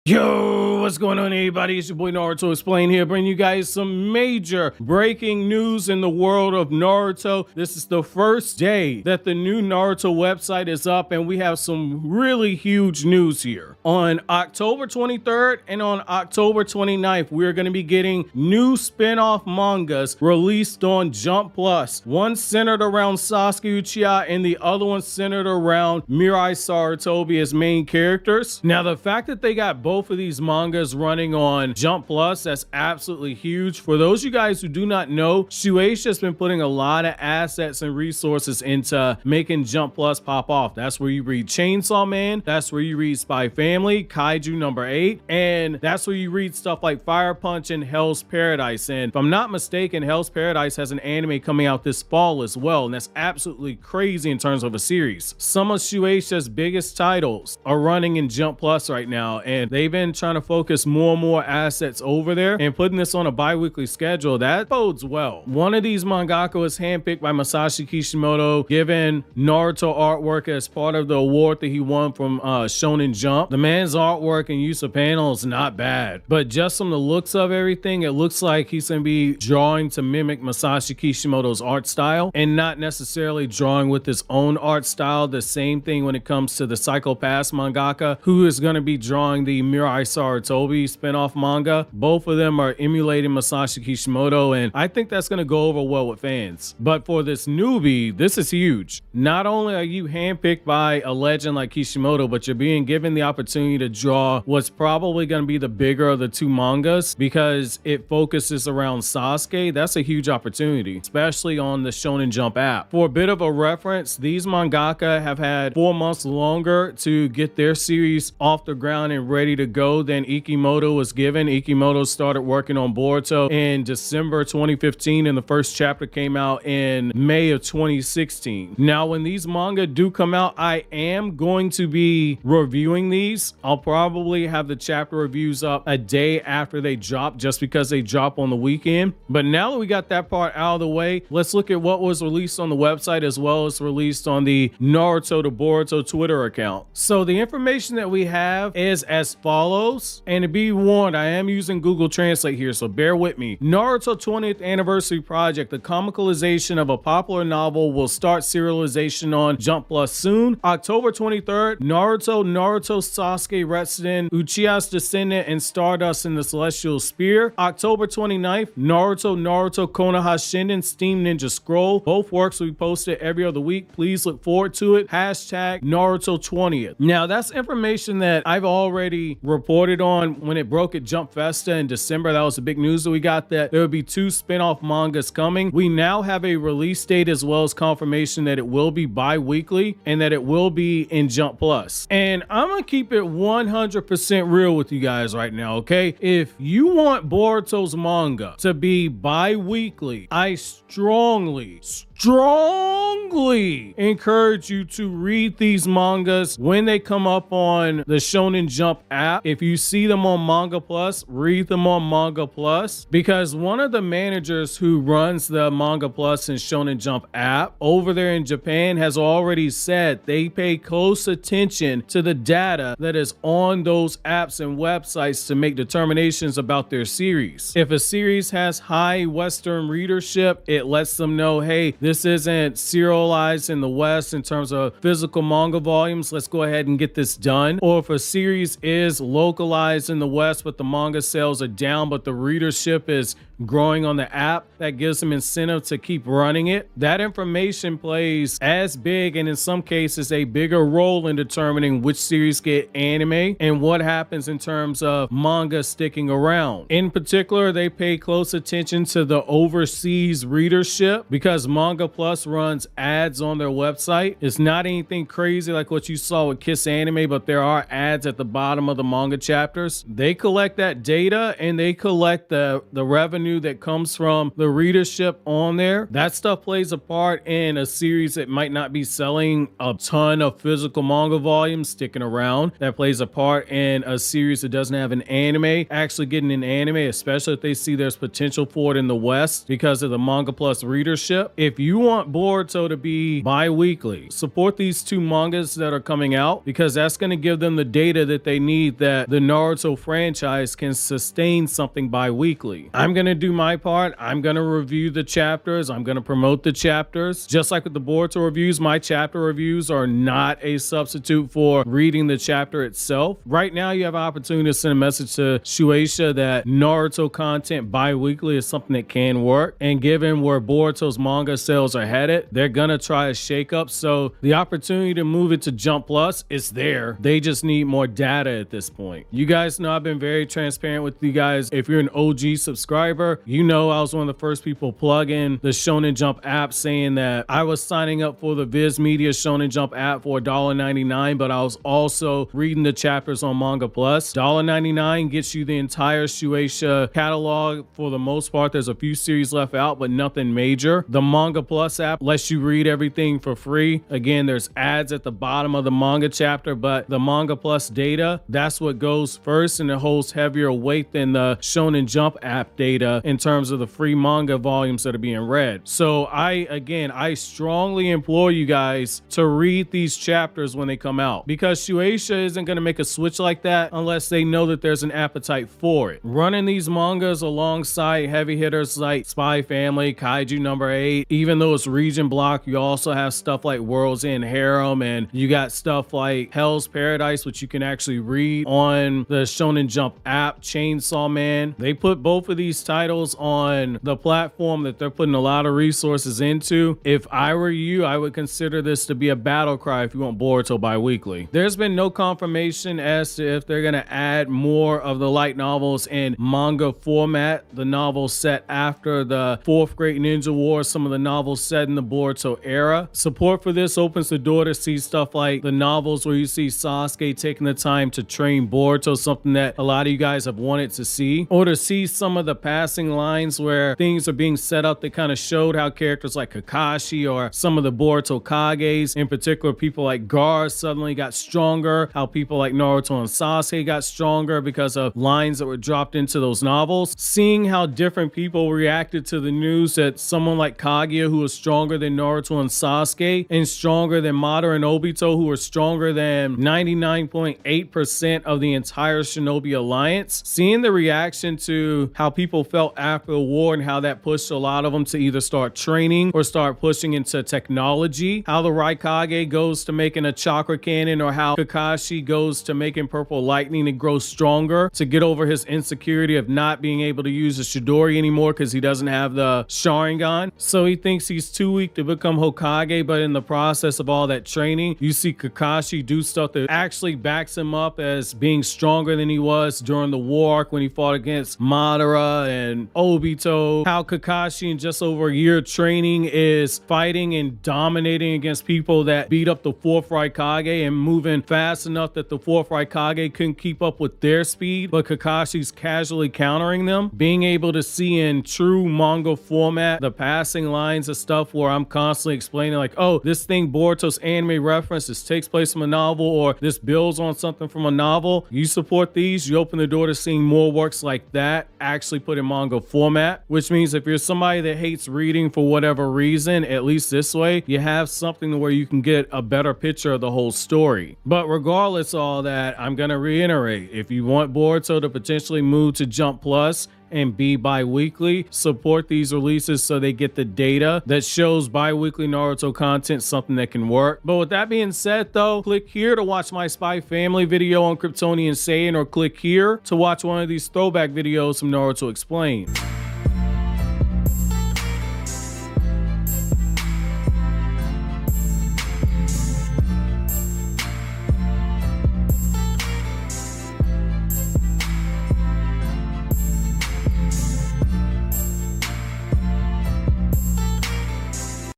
Yo, what's going on, everybody? It's your boy Naruto Explain here, bringing you guys some major breaking news in the world of Naruto. This is the first day that the new Naruto website is up, and we have some really huge news here. On October 23rd and on October 29th, we're going to be getting new spin-off mangas released on Jump Plus. One centered around Sasuke Uchiha, and the other one centered around Mirai Sarutobi as main characters. Now, the fact that they got both of these mangas running on Jump Plus, that's absolutely huge. For those of you guys who do not know, Shueshia has been putting a lot of assets and resources into making Jump Plus pop off. That's where you read Chainsaw Man, that's where you read Spy Family, Kaiju number 8, and that's where you read stuff like Fire Punch and Hell's Paradise. And if I'm not mistaken, Hell's Paradise has an anime coming out this fall as well, and that's absolutely crazy in terms of a series. Some of Shueisha's biggest titles are running in Jump Plus right now, and they've been trying to focus more and more assets over there, and putting this on a bi-weekly schedule, that bodes well. One of these mangaka was handpicked by Masashi Kishimoto, given Naruto artwork as part of the award that he won from Shonen Jump. The man's artwork and use of panel is not bad, but just from the looks of everything, it looks like he's going to be drawing to mimic Masashi Kishimoto's art style and not necessarily drawing with his own art style. The same thing when it comes to the Psycho Pass mangaka, who is going to be drawing the Mirai Sarutobi spin-off manga. Both of them are emulating Masashi Kishimoto, and I think that's going to go over well with fans. But for this newbie, this is huge. Not only are you handpicked by a legend like Kishimoto, but you're being given the opportunity to draw what's probably going to be the bigger of the two mangas, because it focuses around Sasuke. That's a huge opportunity, especially on the Shonen Jump app. For a bit of a reference, these mangaka have had 4 months longer to get their series off the ground and ready to go than Ikimoto was given. Ikimoto started working on Boruto in December 2015, and the first chapter came out in May of 2016. Now, when these manga do come out, I am going to be reviewing these. I'll probably have the chapter reviews up a day after they drop, just because they drop on the weekend. But now that we got that part out of the way, let's look at what was released on the website as well as released on the Naruto to Boruto Twitter account. So the information that we have is as follows, and to be warned, I am using Google Translate here, so bear with me. Naruto 20th Anniversary Project, the comicalization of a popular novel, will start serialization on Jump Plus soon. October 23rd, Naruto Sasuke Retsuden, Uchiha's descendant, and Stardust in the Celestial Spear. October 29th, Naruto Konoha Shinden Steam Ninja Scroll. Both works will be posted every other week. Please look forward to it. Hashtag Naruto 20th. Now, that's information that I've already reported on when it broke at Jump Festa in December. That was the big news that we got, that there would be 2 spin-off mangas coming. We now have a release date as well as confirmation that it will be bi-weekly and that it will be in Jump Plus. And I'm gonna keep it 100% real with you guys right now, okay? If you want Boruto's manga to be bi-weekly, I strongly encourage you to read these mangas when they come up on the Shonen Jump app. If you see them on Manga Plus, read them on Manga Plus, because one of the managers who runs the Manga Plus and Shonen Jump app over there in Japan has already said they pay close attention to the data that is on those apps and websites to make determinations about their series. If a series has high Western readership, it lets them know, hey, this isn't serialized in the West in terms of physical manga volumes. Let's go ahead and get this done. Or if a series is localized in the West, but the manga sales are down, but the readership is growing on the app, that gives them incentive to keep running it. That information plays as big, and in some cases a bigger role in determining which series get anime and what happens in terms of manga sticking around. In particular, they pay close attention to the overseas readership, because Manga Plus runs ads on their website. It's not anything crazy like what you saw with Kiss Anime, but there are ads at the bottom of the manga chapters. They collect that data, and they collect the revenue revenue that comes from the readership on there, that stuff plays a part in a series that might not be selling a ton of physical manga volumes sticking around. That plays a part in a series that doesn't have an anime actually getting an anime, especially if they see there's potential for it in the West because of the Manga Plus readership. If you want Boruto to be bi-weekly, support these two mangas that are coming out, because that's going to give them the data that they need that the Naruto franchise can sustain something bi-weekly. I'm going to do my part. I'm going to review the chapters. I'm going to promote the chapters. Just like with the Boruto reviews, my chapter reviews are not a substitute for reading the chapter itself. Right now, you have an opportunity to send a message to Shueshia that Naruto content bi-weekly is something that can work. And given where Boruto's manga sales are headed, they're going to try a shake-up. So the opportunity to move it to Jump Plus is there. They just need more data at this point. You guys know I've been very transparent with you guys. If you're an OG subscriber, you know I was one of the first people plug in the Shonen Jump app saying that I was signing up for the Viz Media Shonen Jump app for $1.99, but I was also reading the chapters on Manga Plus. $1.99 gets you the entire Shueisha catalog for the most part. There's a few series left out, but nothing major. The Manga Plus app lets you read everything for free. Again, there's ads at the bottom of the manga chapter, but the Manga Plus data, that's what goes first, and it holds heavier weight than the Shonen Jump app data in terms of the free manga volumes that are being read. So I strongly implore you guys to read these chapters when they come out, because Shueisha isn't going to make a switch like that unless they know that there's an appetite for it. Running these mangas alongside heavy hitters like Spy Family, Kaiju number 8, even though it's region block, you also have stuff like World's End Harem, and you got stuff like Hell's Paradise, which you can actually read on the Shonen Jump app. Chainsaw Man, they put both of these titles on the platform that they're putting a lot of resources into. If I were you, I would consider this to be a battle cry if you want Boruto bi-weekly. There's been no confirmation as to if they're going to add more of the light novels in manga format, the novels set after the 4th Great Ninja War, some of the novels set in the Boruto era. Support for this opens the door to see stuff like the novels where you see Sasuke taking the time to train Boruto, something that a lot of you guys have wanted to see, or to see some of the passing lines where things are being set up that kind of showed how characters like Kakashi or some of the Boruto Kages, in particular people like Gar, suddenly got stronger, how people like Naruto and Sasuke got stronger because of lines that were dropped into those novels. Seeing how different people reacted to the news that someone like Kaguya, who was stronger than Naruto and Sasuke, and stronger than Madara and Obito, who were stronger than 99.8% of the entire Shinobi Alliance. Seeing the reaction to how people felt after the war and how that pushed a lot of them to either start training or start pushing into technology, how the Raikage goes to making a chakra cannon, or how Kakashi goes to making purple lightning and grow stronger to get over his insecurity of not being able to use the Chidori anymore because he doesn't have the Sharingan. So he thinks he's too weak to become Hokage, but in the process of all that training, you see Kakashi do stuff that actually backs him up as being stronger than he was during the war arc when he fought against Madara and Obito. How Kakashi in just over a year of training is fighting and dominating against people that beat up the 4th Raikage and moving fast enough that the 4th Raikage couldn't keep up with their speed, but Kakashi's casually countering them. Being able to see in true manga format the passing lines of stuff where I'm constantly explaining like, oh, this thing Boruto's anime reference, this takes place from a novel, or this builds on something from a novel. You support these, you open the door to seeing more works like that actually put in manga format, which means if you're somebody that hates reading for whatever reason, at least this way, you have something where you can get a better picture of the whole story. But regardless of all that, I'm going to reiterate, if you want Boruto to potentially move to Jump Plus and be bi-weekly, support these releases so they get the data that shows bi-weekly Naruto content, something that can work. But with that being said though, click here to watch my Spy Family video on KRYPTONIAN SAIYAN, or click here to watch one of these throwback videos from Naruto Explained.